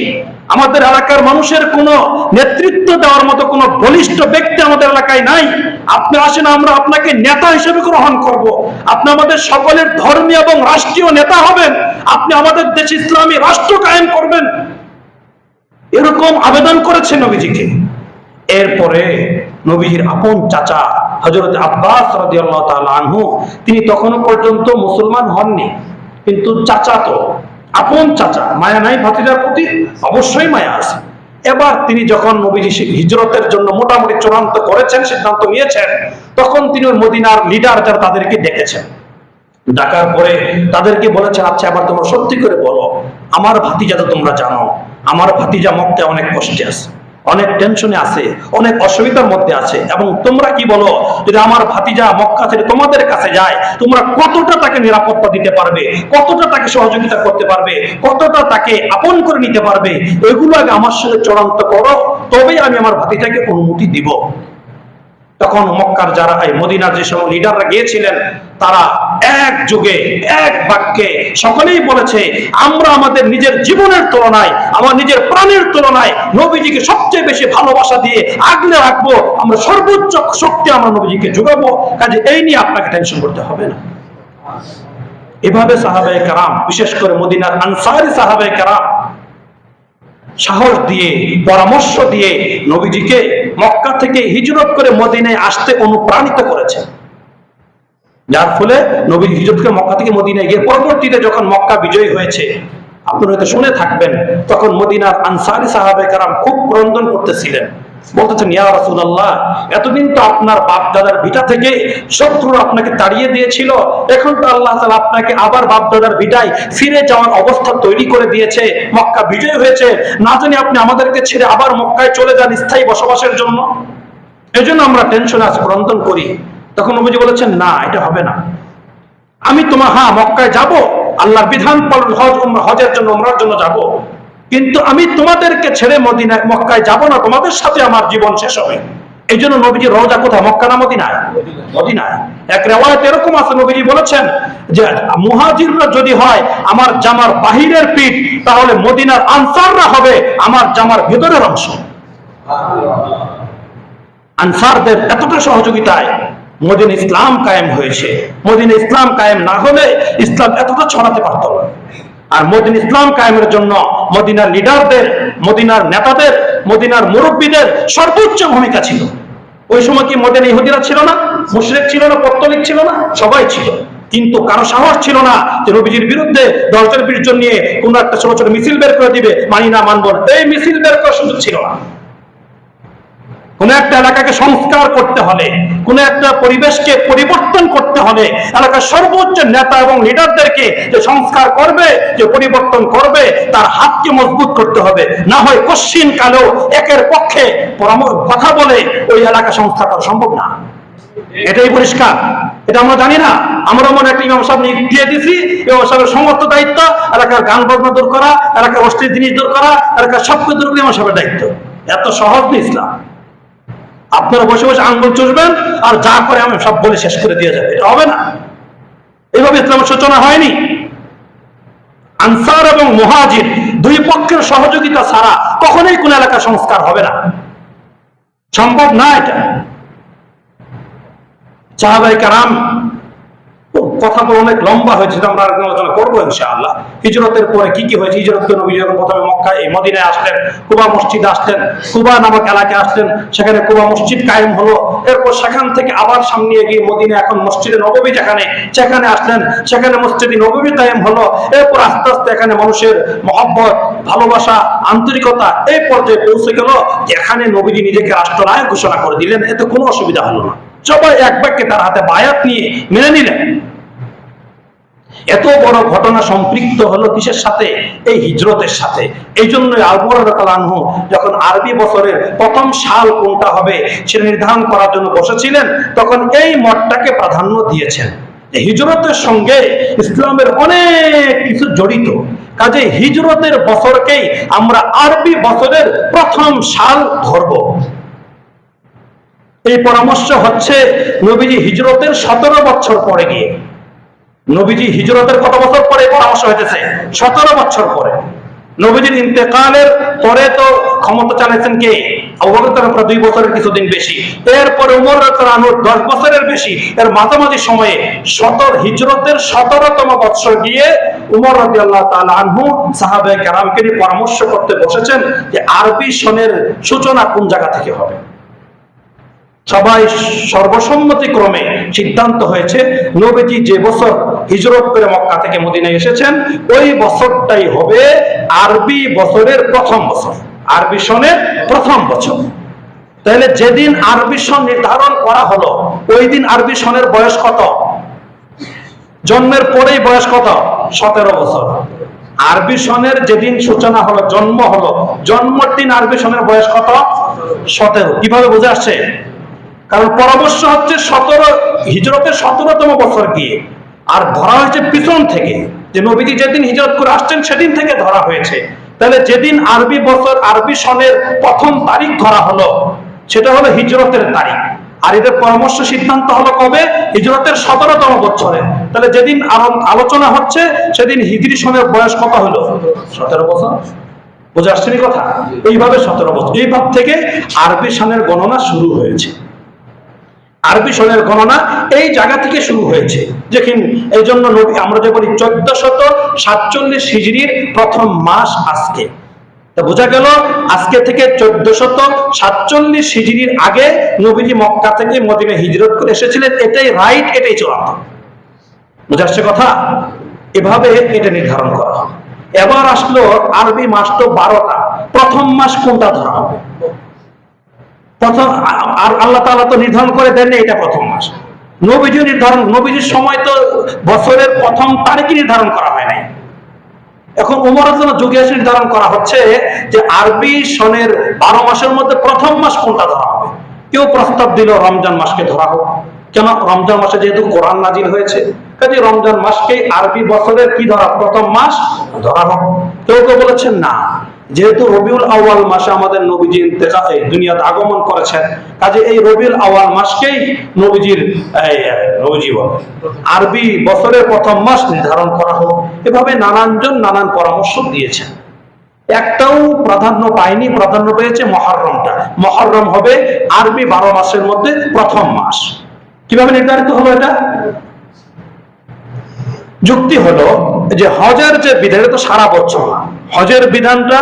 আমাদের এলাকার মানুষের কোনো নেতৃত্ব দেওয়ার মতো কোনো বলিষ্ঠ ব্যক্তি আমাদের এলাকায় নাই। আপনি আসেন, আমরা আপনাকে নেতা হিসেবে গ্রহণ করব। আপনি আমাদের সকলের ধর্মীয় এবং রাষ্ট্রীয় নেতা হবেন, আপনি আমাদের দেশে ইসলামী রাষ্ট্র কায়েম করবেন। এরকম আবেদন করেছে নবীজিকে। এরপরে নবীজির আপন চাচা হযরত আব্বাস রাদিয়াল্লাহু তাআলা আনহু, তিনি তখনও পর্যন্ত মুসলমান হননি, কিন্তু চাচা তো আপন চাচা, মায়া নাই ভাতিজার প্রতি? অবশ্যই মায়া আছে। এবার তিনি যখন নবীজি হিজরতের জন্য মোটামুটি চূড়ান্ত করেছেন, সিদ্ধান্ত নিয়েছেন, তখন তিনি মদিনার লিডার যারা তাদেরকে ডেকেছেন। ডাকার পরে তাদেরকে বলেছেন, আচ্ছা এবার তোমরা সত্যি করে বলো, আমার ভাতিজা তো তোমরা জানো, আমার ভাতিজা মক্কায় অনেক কষ্টে আছে, অনেক টেনশনে আছে, অনেক অসুবিধার মধ্যে আছে, এবং তোমরা কি বলো, যদি আমার ভাতিজা মক্কা থেকে তোমাদের কাছে যায়, তোমরা কতটা তাকে নিরাপত্তা দিতে পারবে, কতটা তাকে সহযোগিতা করতে পারবে, কতটা তাকে আপন করে নিতে পারবে, এগুলো আগে আমার সাথে চূড়ান্ত করো, তবেই আমি আমার ভাতিজাকে অনুমতি দিব। তখন মক্কার যারা, মদিনার যে সময় লিডাররা গিয়েছিলেন, তারা এক যুগে এক বাক্যে সকলেই বলেছে, আমরা আমাদের নিজের জীবনের তুলনায়, আমার নিজের প্রাণের তুলনায় নবীজিকে সবচেয়ে বেশি ভালোবাসা দিয়ে আগলে রাখবো, আমরা সর্বোচ্চ শক্তি আমরা নবীজিকে যোগাবো, কাজে এই নিয়ে আপনাকে টেনশন করতে হবে না। এভাবে সাহাবায়ে কেরাম, বিশেষ করে মদিনার আনসারী সাহাবায়ে কেরাম সাহস দিয়ে, পরামর্শ দিয়ে নবীজিকে মক্কা থেকে হিজরত করে মদিনায় আসতে অনুপ্রাণিত করেছে। যার ফলে নবী হিজরত করে মক্কা থেকে মদিনায় গিয়ে পরবর্তীতে যখন মক্কা বিজয় হয়েছে, আপনারা হয়তো শুনে থাকবেন, তখন মদিনার আনসারী সাহাবায়ে কেরাম খুব ক্রন্দন করতেছিলেন। বলতেছেন, ইয়া রাসূলুল্লাহ, এতদিন তো আপনার বাপ দাদার ভিটা থেকে শত্রুরা আপনাকে তাড়িয়ে দিয়েছিল, এখন তো আল্লাহ তাআলা আপনাকে আবার বাপ দাদার ভিটায় ফিরে যাওয়ার অবস্থা তৈরি করে দিয়েছে, মক্কা বিজয় হয়েছে, না জানি আপনি আমাদেরকে ছেড়ে আবার মক্কায় চলে যান স্থায়ী বসবাসের জন্য, এজন্য আমরা টেনশনে আছি, ক্রন্দন করি। তখন নবীজি বলেছেন, না, এটা হবে না। আমি মক্কায় যাব, আল্লাহর বিধান পালন, হজের জন্য, উমরার জন্য যাব, কিন্তু আমি তোমাদেরকে ছেড়ে মক্কায় যাব না, তোমাদের সাথে আমার জীবন শেষ হবে। এই জন্য নবীজি রওজা কোথায়, মক্কা না মদিনায়? মদিনায়। এক রিওয়ায়াত এরকম আছে, নবীজি বলেছেন যে মুহাজিররা যদি হয় আমার জামার বাহিরের পিঠ, তাহলে মদিনার আনসাররা হবে আমার জামার ভিতরের অংশ। আনসারদের এতটা সহযোগিতায় মদিনা ইসলাম কায়েম হয়েছে। মদিনা ইসলাম কায়েম না হলে ইসলাম এতটা ছড়াতে পারত না। আর মদিনা ইসলাম কায়েমের জন্য মদিনার লিডারদের, মদিনার নেতাদের, মদিনার মুরব্বীদের সর্বোচ্চ ভূমিকা ছিল। ওই সময় কি মদিনা ইহুদিরা ছিল না, মুশরিক ছিল না, পত্তলিক ছিল না? সবাই ছিল, কিন্তু কারো সাহস ছিল না যে নবীজির বিরুদ্ধে 10 জন 20 জন নিয়ে কোন একটা ছোট ছোট মিছিল বের করে দিবে, মানি না, মানব না, এই মিছিল বের করার সুযোগ ছিল না। কোন একটা এলাকাকে সংস্কার করতে হলে, কোন একটা পরিবেশকে পরিবর্তন করতে হলে এলাকার সর্বোচ্চ নেতা এবং লিডারদেরকে যে সংস্কার করবে, যে পরিবর্তন করবে, তার হাতকে মজবুত করতে হবে, না হয় কশ্চিন কালেও একের পক্ষে কথা বলে ওই এলাকা সংস্কার করা সম্ভব না। এটাই পরিষ্কার, এটা আমরা জানি না। আমরা মনে একটা ইমাম সাহেব দিয়ে দিছি, ইমাম সাহেবের সমস্ত দায়িত্ব এলাকার গান বাজনা দূর করা, এলাকার অশ্লীল জিনিস দূর করা, এলাকার সবকিছু দূর করে ইমাম সাহেবের দায়িত্ব। এত সহজ নেই ইসলাম। আপনারা বসে বসে আঙ্গুল চুষবেন আর যা করে আমি সব বলে শেষ করে দিয়ে যাবে, এটা হবে না। এইভাবে ইসলামের সূচনা হয়নি। আনসার এবং মুহাজির দুই পক্ষের সহযোগিতা ছাড়া কখনোই কোন এলাকার সংস্কার হবে না, সম্ভব না এটা। সাহাবায়ে কেরাম, কথা বলে অনেক লম্বা হয়েছে, আমরা আলোচনা করবো ইনশাআল্লাহ। হিজরতের পরে কি কি হয়েছে, হিজরত করে নবী যখন প্রথমে মক্কায় মদিনায় আসলেন, কুবা মসজিদে আসলেন, কুবা নামক এলাকায় আসলেন, সেখানে কুবা মসজিদ কায়েম হলো। এরপর সেখান থেকে আবার সামনে গিয়ে মদিনা, এখন মসজিদে নববী সেখানে আসলেন, সেখানে মসজিদে নববী কায়েম হলো। এরপর আস্তে আস্তে এখানে মানুষের মহব্বত, ভালোবাসা, আন্তরিকতা এই পর্যায়ে পৌঁছে গেল, এখানে নবীজি নিজেকে রাষ্ট্রনায়ক ঘোষণা করে দিলেন। এতে কোনো অসুবিধা হলো না, সবাই এক বাক্যে তার হাতে বায়াত নিয়ে মেনে নিলেন। এত বড় ঘটনা সম্পৃক্ত হলো কিসের সাথে? এই হিজরতের সাথে। এই জন্যই আবু হুরায়রা রাদিয়াল্লাহু আনহু যখন আরবি বছরের প্রথম সাল কোনটা হবে সেটা নির্ধারণ করার জন্য বসেছিলেন, তখন এই মতটাকে প্রাধান্য দিয়েছেন। হিজরতের সঙ্গে ইসলামের অনেক কিছু জড়িত, কাজে হিজরতের বছরকেই আমরা আরবি বছরের প্রথম সাল ধরব। এই পরামর্শ হচ্ছে নবীজি হিজরতের 17 বছর পরে গিয়ে। নবীজি হিজরতের কত বছর পরে পরামর্শ হয়েছে? 17 বছর পরে। নবীজির ইন্তেকালের পরে তো ক্ষমতা চালাইছেন কে? আবু বকর রাদিয়াল্লাহু 2 বছরের কিছুদিন বেশি, এরপরে উমর রাদিয়াল্লাহু 10 বছরের বেশি। এর মাঝামাঝি সময়ে হিজরতের 17তম বছর গিয়ে উমর রাদিয়াল্লাহু তাআলা আনহু সাহাবায়ে কেরামকে নিয়ে পরামর্শ করতে বসেছেন যে আরবি সনের সূচনা কোন জায়গা থেকে হবে। সবাই সর্বসম্মতিক্রমে সিদ্ধান্ত হয়েছে নবীজি যে বছর হিজরত করে মক্কা থেকে মদিনায় এসেছেন ওই বছরটাই হবে আরবি বছরের প্রথম বছর, আরবি সনের প্রথম বছর। তাহলে যেদিন আরবি সন নির্ধারণ করা হলো ওই দিন আরবি সনের বয়স কত? জন্মের পরেই বয়স কত? 17 বছর। আরবি সনের যেদিন সূচনা হলো, জন্ম হলো, জন্মের দিন আরবি সনের বয়স কত? 17। কিভাবে বুঝে আসছে? কারণ পরামর্শ হচ্ছে 17 হিজরতের 17তম বছর গিয়ে, আর ধরা হয়েছে পিছন থেকে, যে নবীজি যেদিন হিজরত করে আসছেন সেদিন থেকে ধরা হয়েছে। তাহলে যেদিন আরবি বছর আরবি সনের প্রথম তারিখ ধরা হলো সেটা হলো হিজরতের তারিখ, আর এদের পরামর্শ সিদ্ধান্ত হলো কবে? হিজরতের 17তম বছরে। তাহলে যেদিন আলোচনা হচ্ছে সেদিন হিজরি সনের বয়স কত হলো? 17 বছর। বুঝে আসছে কথা? এইভাবে 17 বছর, এইভাব থেকে আরবি সনের গণনা শুরু হয়েছে। আরবি সনের গণনা এই জায়গা থেকে শুরু হয়েছে। দেখেন, এই জন্য আমরা যে বলি 1447 হিজরির প্রথম মাস আজকে। তা বোঝা গেল আজকে থেকে 1447 হিজরির আগে নবীজি মক্কা থেকে মদিনায় হিজরত করে এসেছিলেন। এটাই রাইট, এটাই চূড়ান্ত। বুঝা আসছে কথা? এভাবে এটা নির্ধারণ করা হয়। এবার আসলো আরবি মাস তো 12টা, প্রথম মাস কোনটা ধরা হবে? প্রথম, আর আল্লাহ তাআলা তো নির্ধারণ করে দেননি এটা প্রথম মাস। নবীজি নির্ধারণ, নবীজির সময় তো বছরের প্রথম তারিখই নির্ধারণ করা হয় নাই। এখন উমরের জন্য যুগে এসে নির্ধারণ করা হচ্ছে যে আরবি সনের 12 মাসের মধ্যে প্রথম মাস কোনটা ধরা হবে। কেউ প্রস্তাব দিল রমজান মাসকে ধরা হোক। কেন? রমজান মাসে যেহেতু কোরআন নাজিল হয়েছে, কাজে রমজান মাসকে আরবি বছরের কি ধরা, প্রথম মাস ধরা হোক। কেউ কেউ বলেছেন না, যেহেতু রবিউল আউয়াল মাসে আমাদের নবীজি দুনিয়াতে আগমন করেছেন, কাজে এই রবিউল আউয়াল মাসকেই নবীজি বলে আরবি বছরের প্রথম মাস নির্ধারণ করা হোক। এভাবে নানানজন নানান পরামর্শ দিয়েছেন, একটাও প্রাধান্য পায়নি। প্রাধান্য পেয়েছে মহররমটা। মহররম হবে আরবি 12 মাসের মধ্যে প্রথম মাস। কিভাবে নির্ধারিত হলো এটা? যুক্তি হলো যে হজের যে বিধান, এটা তো সারা বছর না। হজের বিধানটা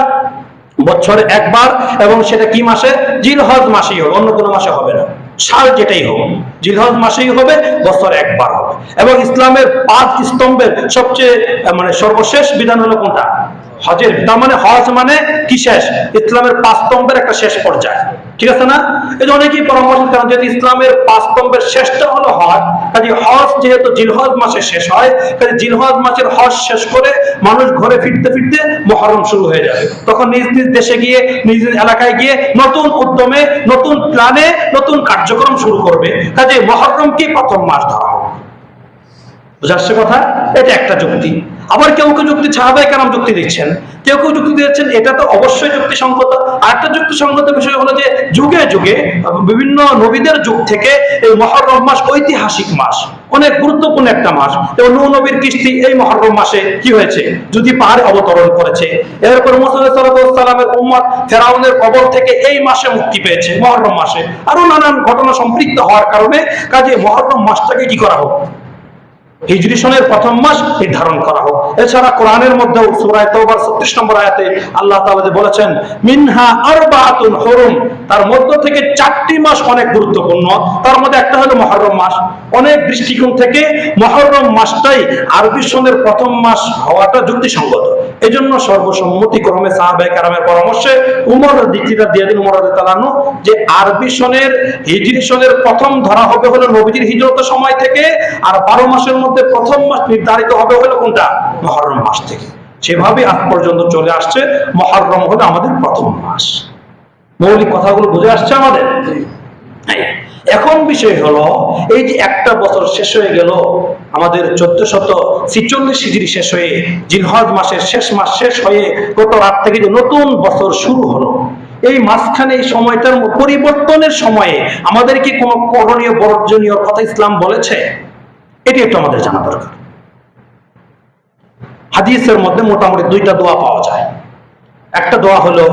বছরে একবার, এবং সেটা কি মাসে? জিলহজ মাসেই হবে, অন্য কোনো মাসে হবে না। সাল যেটাই হোক, জিলহজ মাসেই হবে, বছরে একবার হবে। এবং ইসলামের 5 স্তম্ভের সবচেয়ে সর্বশেষ বিধান হলো কোনটা? হজের। তার মানে হজ মানে কি? শেষ। ইসলামের 5 স্তম্ভের একটা শেষ পর্যায়ে, ঠিক আছে না? এই যে অনেকেই পরামর্শ করেন যেহেতু ইসলামের 5 স্তম্ভের শেষটা হলো হজ, কাজে হজ যেহেতু জিলহজ মাসে শেষ হয়, কাজে জিলহজ মাসের হজ শেষ করে মানুষ ঘরে ফিরতে ফিরতে মুহররম শুরু হয়ে যাবে। তখন নিজ নিজ দেশে গিয়ে, নিজ নিজ এলাকায় গিয়ে নতুন উদ্যমে, নতুন প্ল্যানে, নতুন কার্যক্রম শুরু করবে। কাজে মুহররমকে প্রথম মাস ধরা হবে। বুঝা আসছে কথা? এটা একটা যুক্তি। আবার কেউ কেউ যুক্তি সাহাবায়ে কেরাম যুক্তি দিচ্ছেন, কেউ কেউ যুক্তি দিচ্ছেন এটা তো অবশ্যই যুক্তিসঙ্গত। আরেকটা যুক্তিসঙ্গত বিষয় হলো যে যুগে যুগে বিভিন্ন নবীদের যুগ থেকে এই মুহররম মাস ঐতিহাসিক মাস, অনেক গুরুত্বপূর্ণ একটা মাস। এবং নূহ নবীর কিস্তি এই মুহররম মাসে কি হয়েছে? যদি পাহাড়ে অবতরণ করেছে। এরপর মুসা আলাইহিস সালামের উম্মত ফেরাউনের কবল থেকে এই মাসে মুক্তি পেয়েছে, মুহররম মাসে। আরো নানান ঘটনা সম্পৃক্ত হওয়ার কারণে কাজে মুহররম মাসটাকে কি করা হোক, হিজরি সনের প্রথম মাস নির্ধারণ করা হোক। এছাড়া কোরআনের মধ্যে সূরা তাওবার 36 নম্বর আয়াতে আল্লাহ তাআলা যে বলেছেন মিনহা আরবাআতুন হুরুম, তার মধ্য থেকে 4টি মাস অনেক গুরুত্বপূর্ণ। তার মধ্যে একটা হলো মুহররম মাস। অনেক দৃষ্টিকোণ থেকে মুহররম মাসটাই আরবি সনের প্রথম মাস হওয়াটা যুক্তিসঙ্গত। এজন্য সর্বসম্মতিক্রমে সাহাবায়ে কেরামের পরামর্শে উমর দিকটা দিয়ে দিন, উমর রাদিয়াল্লাহু আনহু, যে আরবি সনের হিজরি সনের প্রথম ধরা হবে হলো নবীজির হিজরতের সময় থেকে, আর 12 মাসের মধ্যে প্রথম মাস নির্ধারিত হবে হলো কোনটা? মুহররম মাস থেকে। সেভাবে আজ পর্যন্ত চলে আসছে। মুহররম হলো আমাদের প্রথম মাস। মৌলিক কথাগুলো বুঝে আসছে আমাদের? এখন বিষয় হলো এই যে একটা বছর শেষ হয়ে গেল, আমাদের 1446 হিজরি শেষ হয়ে জিলহজ মাসের শেষ মাস শেষ হয়ে গত রাত থেকে যে নতুন বছর শুরু হলো, এই মাঝখানে এই সময়টার পরিবর্তনের সময়ে আমাদের কি কোনো করণীয় বর্জনীয় কথা ইসলাম বলেছে? এটি একটু আমাদের জানা দরকার। হাদিসের মধ্যে মোটামুটি 2টা দোয়া পাওয়া যায়। একটা দোয়া হলো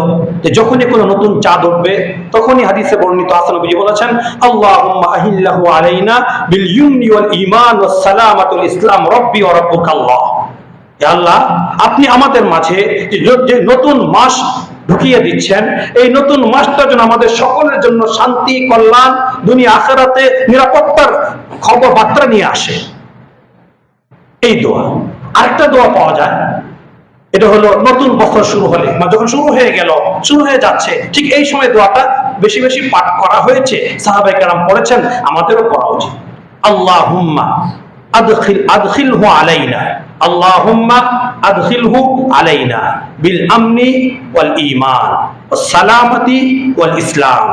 যে যখনই কোনো নতুন চাঁদ উঠবে তখনই হাদিসে বর্ণিত আছে, নবীজি বলেছেন আল্লাহুম্মা আহিল্লাহু আলাইনা বিল ইউমনি ওয়াল ঈমান ওয়াস সালামাতুল ইসলাম রব্বি ওয়া রাব্বুকাল্লাহ। হে আল্লাহ, আপনি আমাদের মাঝে যে নতুন মাস ঢুকিয়ে দিচ্ছেন, এই নতুন মাসটা যেন আমাদের সকলের জন্য শান্তি, কল্যাণ, দুনিয়া আখিরাতে নিরাপত্তার খবর বার্তা নিয়ে আসে। এই দোয়া। আরেকটা দোয়া পাওয়া যায়, এটা হলো নতুন বছর শুরু হলে, যখন শুরু হয়ে গেল, শুরু হয়ে যাচ্ছে, ঠিক এই সময় দোয়াটা বেশি বেশি পাঠ করা হয়েছে, সাহাবায়ে কেরাম পড়েছেন, আমাদেরও পড়া উচিত। আল্লাহুম্মা আদখিলহু আলাইনা, আল্লাহুম্মা আদখিলহু আলাইনা বিল আমনি ওয়াল ঈমান ওয়াস সালামাতি ওয়াল ইসলাম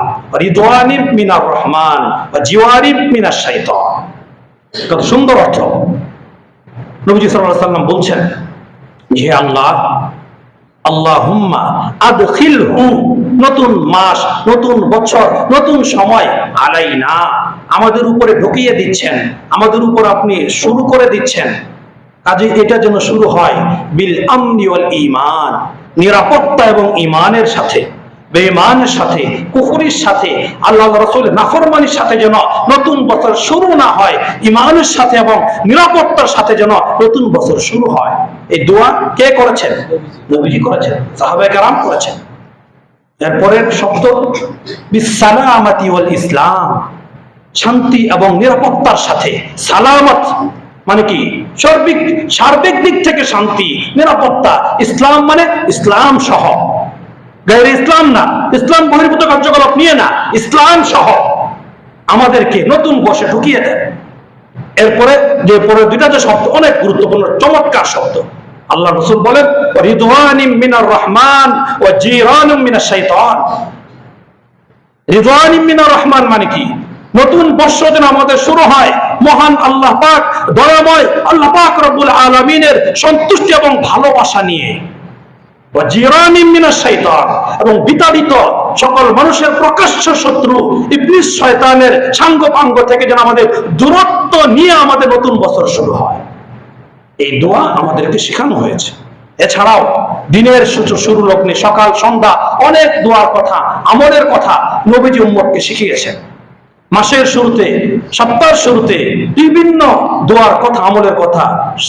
রিদওয়ানিম মিনার রহমান ওয়া জিওয়ারিম মিনাশ শাইতান। কত সুন্দর অর্থ। নবীজি সাল্লাল্লাহু আলাইহি ওয়াসাল্লাম বলছেন, হে আল্লাহ, আল্লাহুম্মা আদখিলহু, নতুন মাস, নতুন বছর, নতুন সময়, আলাইনা, আমাদের উপরে ঢুকিয়ে দিচ্ছেন, আমাদের উপর আপনি শুরু করে দিচ্ছেন। কাজে এটা যেন শুরু হয় বিল আমনি ওয়াল ঈমান, নিরাপত্তা এবং ঈমানের সাথে। বেঈমানের সাথে, কুফরির সাথে, আল্লাহ রাসূলের নাফরমানির সাথে যেন নতুন বছর শুরু না হয়, ঈমানের সাথে এবং নিরাপত্তার সাথে যেন নতুন বছর শুরু হয়। এই দোয়া কে করেছেন? নবীজি করেছেন, সাহাবায়ে কেরাম করেছেন। এরপরের শব্দ বিসসালামাতি ওয়াল ইসলাম, শান্তি এবং নিরাপত্তার সাথে। সালামত মানে কি? সার্বিক দিক থেকে শান্তি, নিরাপত্তা। ইসলাম মানে ইসলাম সহ। গায়ের ইসলাম না, ইসলাম বহির্ভূত কার্যকলাপ নিয়ে না, ইসলাম সহ আমাদেরকে নতুন বর্ষে ঢুকিয়ে দেয়। এরপরে যে পরে দুইটা যে শব্দ অনেক গুরুত্বপূর্ণ, চমৎকার শব্দ। আল্লাহ রাসূল বলেন রিদওয়ানিম মিনার রহমান ওয়া জিরানুম মিনাশ শাইতান। রিদওয়ানিম মিনার রহমান মানে কি? নতুন বর্ষ যেন আমাদের শুরু হয় মহান আল্লাহ পাক, দয়াময় আল্লাহ পাক রব্বুল আলামিনের সন্তুষ্টি এবং ভালোবাসা নিয়ে। ওয়া জিরানিম মিনাশ শাইতান, এবং বিতাড়িত সকল মানুষের প্রকাশ্য শত্রু ইবলিস শয়তানের সাঙ্গপাঙ্গ থেকে যেন আমাদের দূরত্ব নিয়ে আমাদের নতুন বছর শুরু হয়। এই দোয়া আমাদেরকে শেখানো হয়েছে। এছাড়াও দিনের শুরু লগ্নে সকাল সন্ধ্যা অনেক দোয়ার কথা, আমলের কথা নবীজি উম্মতকে শিখিয়েছেন। মাসের শুরুতে, সপ্তাহের শুরুতে বিভিন্ন দোয়ার কথা, আমলের কথা,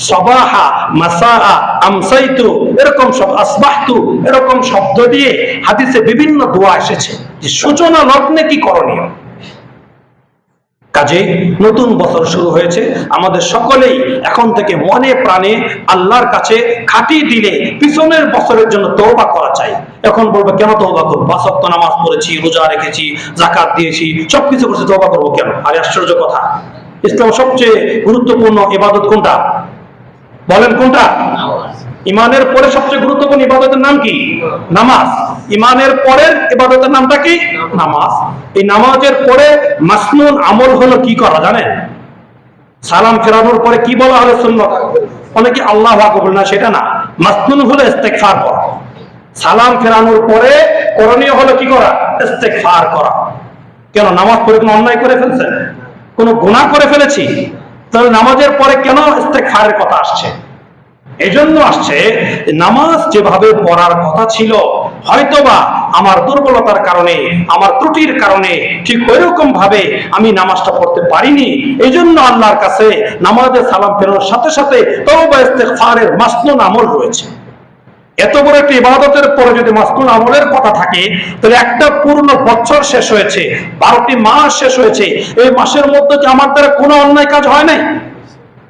সবাহা, মাসাআ, আমসাইতু, এরকম সব, আসবাহতু, এরকম শব্দ দিয়ে হাদিসে বিভিন্ন দোয়া এসেছে যে সূচনা লগ্নে কি করণীয়। কাজে নতুন বছর শুরু হয়েছে, আমাদের সকলেই এখন থেকে মনে প্রাণে আল্লাহর কাছে খাঁটি দিলে পিছনের বছরের জন্য তওবা করা চাই। এখন বলবো কেন তওবা করবো? 5 ওয়াক্ত নামাজ পড়েছি, রোজা রেখেছি, যাকাত দিয়েছি, সবকিছু করছি, তওবা করবো কেন? আরে আশ্চর্য কথা, ইসলাম সবচেয়ে গুরুত্বপূর্ণ ইবাদত কোনটা বলেন? কোনটা? ইমানের পরে সবচেয়ে গুরুত্বপূর্ণ ইবাদতের নাম কি? নামাজ। ইমানের পরের ইবাদতের নামটা কি? নামাজ। এই নামাজের পরে মাসনুন আমল হলো কি করা জানেন? সালাম ফেরানোর পরে কি বলা হলো সুন্নাত? অনেকে আল্লাহু আকবার না, সেটা না। মাসনুন হলো ইস্তেগফার করা। সালাম ফেরানোর পরে করণীয় হলো কি করা? ইস্তেগফার করা। কেন? নামাজ পড়ে কোনো অন্যায় করে ফেলছেন? কোনো গুনাহ করে ফেলেছি? তাহলে নামাজের পরে কেন ইস্তেগফারের কথা আসছে? এজন্য আসছে নামাজ যেভাবে পড়ার কথা ছিল, হয়তোবা আমার দুর্বলতার কারণে, আমার ত্রুটির কারণে ঠিক ওইরকম ভাবে আমি নামাজটা পড়তে পারিনি। এই জন্য আল্লাহর কাছে নামাজে সালাম ফেরানোর সাথে সাথে তওবা ইস্তেগফারের মাসনুন আমল রয়েছে। এত বড় একটা ইবাদতের পরে যদি মাসনুন আমলের কথা থাকে, তাহলে একটা পূর্ণ বছর শেষ হয়েছে, 12টি মাস শেষ হয়েছে। এই মাসের মধ্যে কি আমার দ্বারা কোনো অন্যায় কাজ হয় নাই?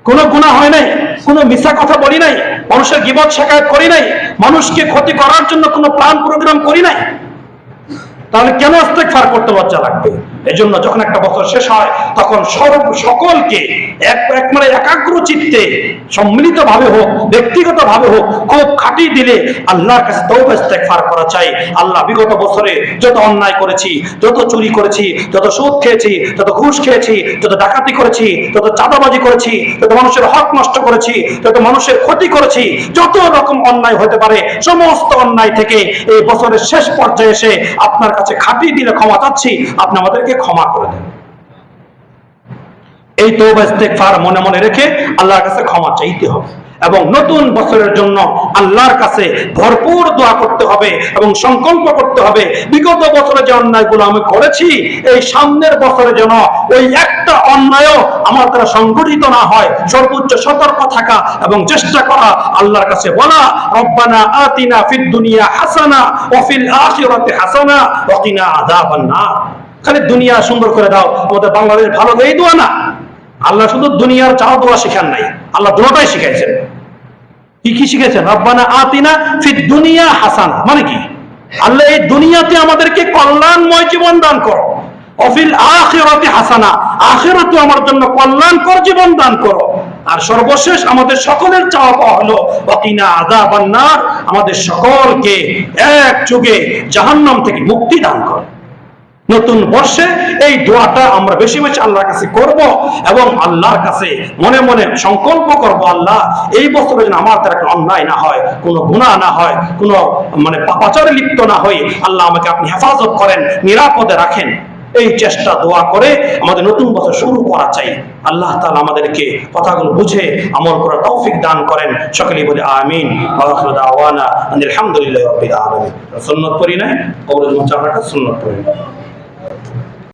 কোনো গুনাহ হয় নাই? কোনো মিথ্যা কথা বলি নাই? মানুষের গীবত শিকায়ত করি নাই? মানুষকে ক্ষতি করার জন্য কোনো প্ল্যান প্রোগ্রাম করি নাই? তাহলে কেন ইস্তেগফার করতে লজ্জা লাগবে? এজন্য যখন একটা বছর শেষ হয় তখন সকলকে মানে একাগ্র চিত্তে সম্মিলিত ভাবে হোক, ব্যক্তিগত ভাবে হোক, খুব খাঁটি দিলে আল্লাহর কাছে তওবা ইস্তেগফার করা চাই। আল্লাহ, বিগত বছরে যত অন্যায় করেছি, যত চুরি করেছি, যত সুদ খেয়েছি, যত ঘুষ খেয়েছি, যত ডাকাতি করেছি, যত চাঁদাবাজি করেছি, যত মানুষের হক নষ্ট করেছি, যত মানুষের ক্ষতি করেছি, যত রকম অন্যায় হতে পারে, সমস্ত অন্যায় থেকে এই বছরের শেষ পর্যায়ে এসে আপনার কাছে খাঁটি দিলে ক্ষমা চাচ্ছি, আপনি আমাদেরকে ক্ষমা করে দেন। এই তওবা ইস্তেগফার মনে মনে রেখে আল্লাহর কাছে ক্ষমা চাইতে হবে এবং নতুন বছরের জন্য আল্লাহর কাছে ভরপুর দোয়া করতে হবে এবং সংকল্প করতে হবে, বিগত বছরে যে অন্যায়গুলো আমি করেছি, এই সামনের বছরে যেন ওই একটা অন্যায়ও আমার দ্বারা সংগঠিত না হয়। সর্বোচ্চ সতর্ক থাকা এবং চেষ্টা করা, আল্লাহর কাছে বলা, রব্বানা আতিনা ফিদ দুনিয়া হাসানা ওয়া ফিল আখিরাতি হাসানা ওয়া কিনা আযাবান নার। খালি দুনিয়া সুন্দর করে দাও, আমাদের বাংলাদেশ ভালো, এই দোয়া না। আল্লাহ শুধু দুনিয়ার চাও দোয়া শিখান নাই, আল্লাহ দুটোটাই শিখাইছেন। কি কি শিখেছেন? রব্বানা আতিনা ফিদ দুনিয়া হাসানা মানে কি? আল্লাহ এই দুনিয়াতে আমাদেরকে কল্যাণময় জীবন দান করো, অফিল আখিরাতি হাসানা, আখিরাতে আমার জন্য কল্যাণকর জীবন দান করো, আর সর্বশেষ আমাদের সকলের চাওয়া পাওয়া হলো ওয়াকিনা আযাবান নার, আমাদের সকলকে এক যুগে জাহান্নাম থেকে মুক্তি দান করো। নতুন বর্ষে এই দোয়াটা আমরা বেশি বেশি আল্লাহর কাছে করব এবং আল্লাহর কাছে মনে মনে সংকল্প করব, আল্লাহ এই বছরে যেন আমার দ্বারা কোনো অন্যায় না হয়, কোনো গুনাহ না হয়, কোনো মানে পাপাচারে লিপ্ত না হই। আল্লাহ আমাকে আপনি হেফাজত করেন, নিরাপদে রাখেন। এই চেষ্টা দোয়া করে আমাদের নতুন বছর শুরু করা চাই। আল্লাহ তাআলা আমাদেরকে কথাগুলো বুঝে আমল করার তৌফিক দান করেন। সকলেই বলে আমিন। ওয়া আখিরু দাওয়ানা আলহামদুলিল্লাহি রাব্বিল আলামিন। সুন্নাত পড়ি না, কবরের মুচাফাকা সুন্নাত পড়ি।